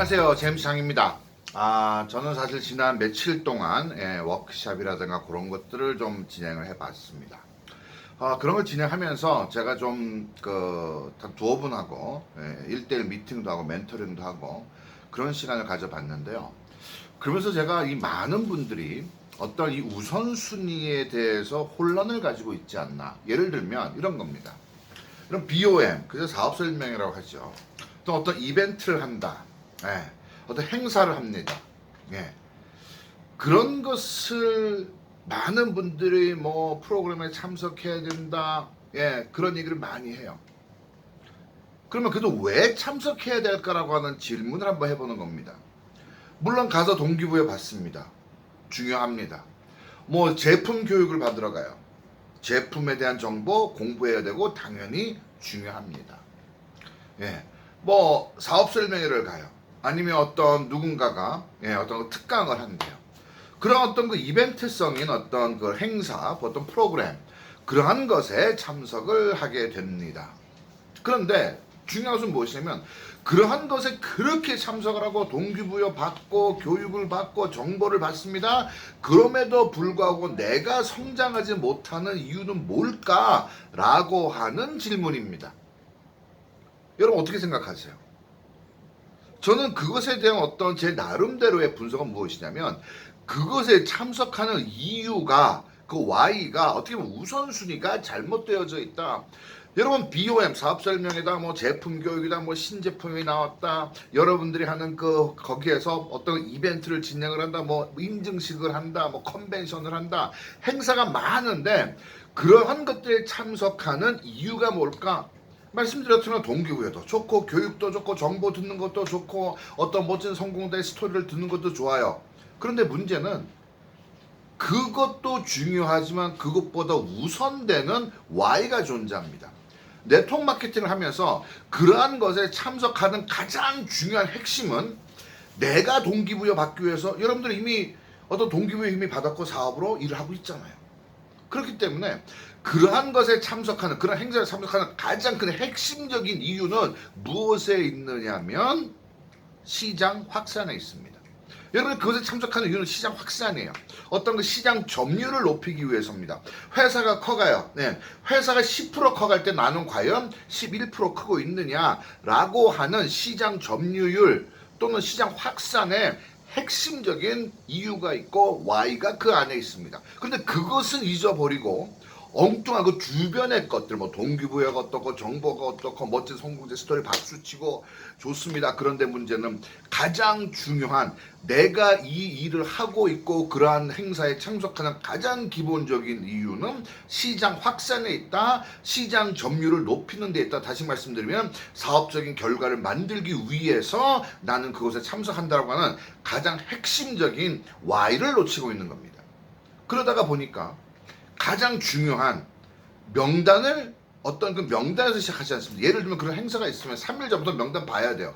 안녕하세요. 제임스장입니다. 저는 사실 지난 며칠 동안 워크숍이라든가 그런 것들을 좀 진행을 해봤습니다. 그런 걸 진행하면서 제가 좀 두어 분하고 1대1 미팅도 하고 멘토링도 하고 그런 시간을 가져봤는데요. 그러면서 제가 이 많은 분들이 어떤 이 우선순위에 대해서 혼란을 가지고 있지 않나. 예를 들면 이런 겁니다. 이런 BOM, 그래서 사업 설명이라고 하죠. 또 어떤 이벤트를 한다. 어떤 행사를 합니다. 그런 것을 많은 분들이 뭐 프로그램에 참석해야 된다. 그런 얘기를 많이 해요. 그러면 그래도 왜 참석해야 될까라고 하는 질문을 한번 해보는 겁니다. 물론 가서 동기부여 받습니다. 중요합니다. 뭐 제품 교육을 받으러 가요. 제품에 대한 정보 공부해야 되고 당연히 중요합니다. 뭐 사업 설명회를 가요. 아니면 어떤 누군가가 어떤 특강을 한대요. 그런 어떤 그 이벤트성인 어떤 그 행사, 어떤 프로그램 그러한 것에 참석을 하게 됩니다. 그런데 중요한 것은 무엇이냐면 그러한 것에 그렇게 참석을 하고 동기부여 받고 교육을 받고 정보를 받습니다. 그럼에도 불구하고 내가 성장하지 못하는 이유는 뭘까라고 하는 질문입니다. 여러분 어떻게 생각하세요? 저는 그것에 대한 어떤 제 나름대로의 분석은 무엇이냐면 그것에 참석하는 이유가 그 Y가 어떻게 보면 우선순위가 잘못되어져 있다. 여러분 BOM 사업 설명이다 뭐 제품 교육이다 뭐 신제품이 나왔다 여러분들이 하는 거기에서 어떤 이벤트를 진행을 한다 뭐 인증식을 한다 뭐 컨벤션을 한다 행사가 많은데 그러한 것들에 참석하는 이유가 뭘까? 말씀드렸지만 동기부여도 좋고 교육도 좋고 정보 듣는 것도 좋고 어떤 멋진 성공자의 스토리를 듣는 것도 좋아요. 그런데 문제는 그것도 중요하지만 그것보다 우선되는 Y가 존재합니다. 네트워크 마케팅을 하면서 그러한 것에 참석하는 가장 중요한 핵심은 내가 동기부여 받기 위해서 여러분들 이미 어떤 동기부여 이미 받았고 사업으로 일을 하고 있잖아요. 그렇기 때문에 그러한 것에 참석하는 그런 행사에 참석하는 가장 큰 핵심적인 이유는 무엇에 있느냐면 시장 확산에 있습니다. 여러분 그것에 참석하는 이유는 시장 확산이에요. 어떤 그 시장 점유율을 높이기 위해서입니다. 회사가 커가요. 회사가 10% 커갈 때 나는 과연 11% 크고 있느냐라고 하는 시장 점유율 또는 시장 확산에 핵심적인 이유가 있고 Y가 그 안에 있습니다. 그런데 그것은 잊어버리고 엉뚱한 그 주변의 것들 뭐 동기부여가 어떻고 정보가 어떻고 멋진 성공자 스토리 박수치고 좋습니다. 그런데 문제는 가장 중요한 내가 이 일을 하고 있고 그러한 행사에 참석하는 가장 기본적인 이유는 시장 확산에 있다. 시장 점유율을 높이는 데 있다. 다시 말씀드리면 사업적인 결과를 만들기 위해서 나는 그것에 참석한다고 하는 가장 핵심적인 Y를 놓치고 있는 겁니다. 그러다가 보니까 가장 중요한 명단을 어떤 그 명단에서 시작하지 않습니다. 예를 들면 그런 행사가 있으면 3일 전부터 명단 봐야 돼요.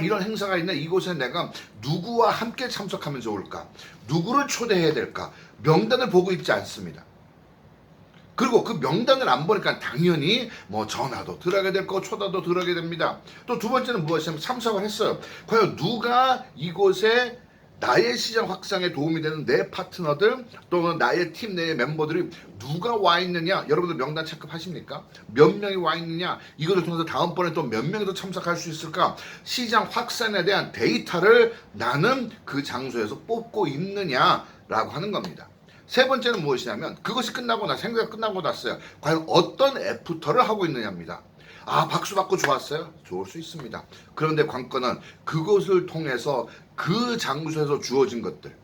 이런 행사가 있네. 이곳에 내가 누구와 함께 참석하면 좋을까? 누구를 초대해야 될까? 명단을 보고 있지 않습니다. 그리고 그 명단을 안 보니까 당연히 뭐 전화도 들어가게 될 거고 초대도 들어가게 됩니다. 또 두 번째는 무엇이냐면 참석을 했어요. 과연 누가 이곳에 나의 시장 확장에 도움이 되는 내 파트너들 또는 나의 팀 내의 멤버들이 누가 와 있느냐 여러분들 명단 체크하십니까? 몇 명이 와 있느냐 이것을 통해서 다음번에 또 몇 명이 더 참석할 수 있을까? 시장 확산에 대한 데이터를 나는 그 장소에서 뽑고 있느냐라고 하는 겁니다. 세 번째는 무엇이냐면 그것이 끝나고 나서 행사가 끝나고 났어요. 과연 어떤 애프터를 하고 있느냐입니다. 박수 받고 좋았어요? 좋을 수 있습니다. 그런데 관건은 그것을 통해서 그 장소에서 주어진 것들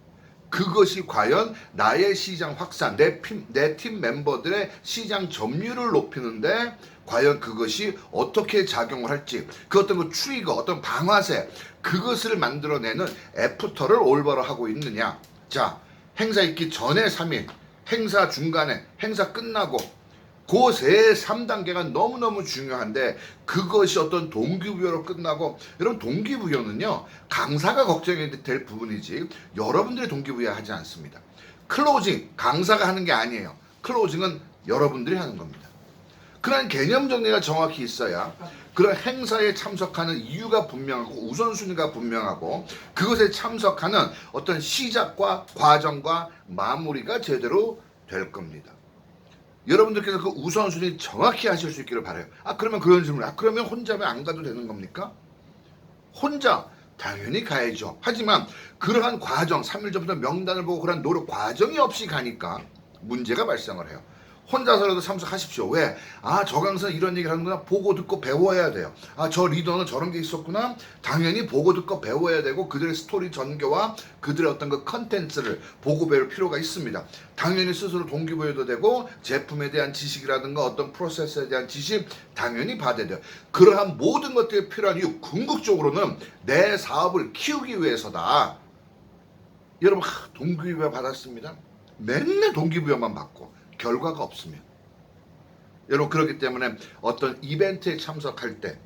그것이 과연 나의 시장 확산, 내 팀 멤버들의 시장 점유율을 높이는데 과연 그것이 어떻게 작용을 할지 그 어떤 그 트리거, 어떤 방아쇠 그것을 만들어내는 애프터를 올바로 하고 있느냐. 자, 행사 있기 전에 3일, 행사 중간에, 행사 끝나고 그 세 3단계가 너무너무 중요한데 그것이 어떤 동기부여로 끝나고 여러분 동기부여는요 강사가 걱정이 될 부분이지 여러분들이 동기부여하지 않습니다. 클로징 강사가 하는 게 아니에요. 클로징은 여러분들이 하는 겁니다. 그런 개념 정리가 정확히 있어야 그런 행사에 참석하는 이유가 분명하고 우선순위가 분명하고 그것에 참석하는 어떤 시작과 과정과 마무리가 제대로 될 겁니다. 여러분들께서 그 우선순위 정확히 하실 수 있기를 바라요. 그러면 그런 질문, 그러면 혼자면 안 가도 되는 겁니까? 혼자 당연히 가야죠. 하지만 그러한 과정, 3일 전부터 명단을 보고 그런 노력 과정이 없이 가니까 문제가 발생을 해요. 혼자서라도 참석하십시오. 왜? 저 강사는 이런 얘기를 하는구나. 보고 듣고 배워야 돼요. 저 리더는 저런 게 있었구나. 당연히 보고 듣고 배워야 되고 그들의 스토리 전개와 그들의 어떤 그 컨텐츠를 보고 배울 필요가 있습니다. 당연히 스스로 동기부여도 되고 제품에 대한 지식이라든가 어떤 프로세스에 대한 지식 당연히 받아야 돼요. 그러한 모든 것들이 필요한 이유 궁극적으로는 내 사업을 키우기 위해서다. 여러분 동기부여 받았습니다. 맨날 동기부여만 받고 결과가 없으면 여러분 그렇기 때문에 어떤 이벤트에 참석할 때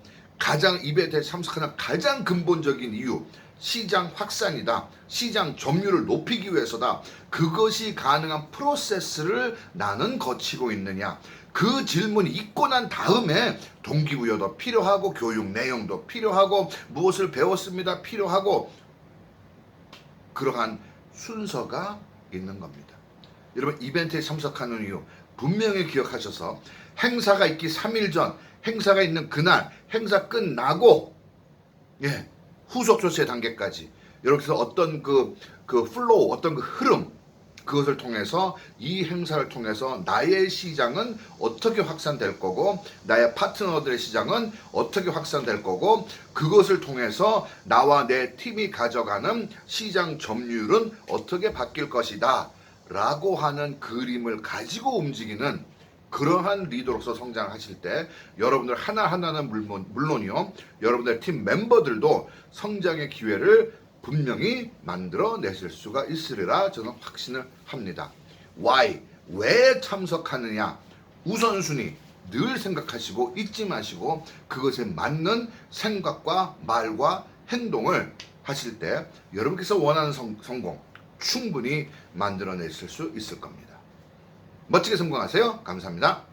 이벤트에 참석하는 가장 근본적인 이유 시장 확산이다. 시장 점유율을 높이기 위해서다. 그것이 가능한 프로세스를 나는 거치고 있느냐. 그 질문이 있고 난 다음에 동기부여도 필요하고 교육 내용도 필요하고 무엇을 배웠습니다. 필요하고 그러한 순서가 있는 겁니다. 여러분 이벤트에 참석하는 이유 분명히 기억하셔서 행사가 있기 3일 전 행사가 있는 그날 행사 끝나고 후속 조치의 단계까지 이렇게 해서 어떤 그 플로우 어떤 그 흐름 그것을 통해서 이 행사를 통해서 나의 시장은 어떻게 확산될 거고 나의 파트너들의 시장은 어떻게 확산될 거고 그것을 통해서 나와 내 팀이 가져가는 시장 점유율은 어떻게 바뀔 것이다 라고 하는 그림을 가지고 움직이는 그러한 리더로서 성장하실 때 여러분들 하나하나는 물론이요 여러분들 팀 멤버들도 성장의 기회를 분명히 만들어내실 수가 있으리라 저는 확신을 합니다. Why? 왜 참석하느냐? 우선순위 늘 생각하시고 잊지 마시고 그것에 맞는 생각과 말과 행동을 하실 때 여러분께서 원하는 성공 충분히 만들어내실 수 있을 겁니다. 멋지게 성공하세요. 감사합니다.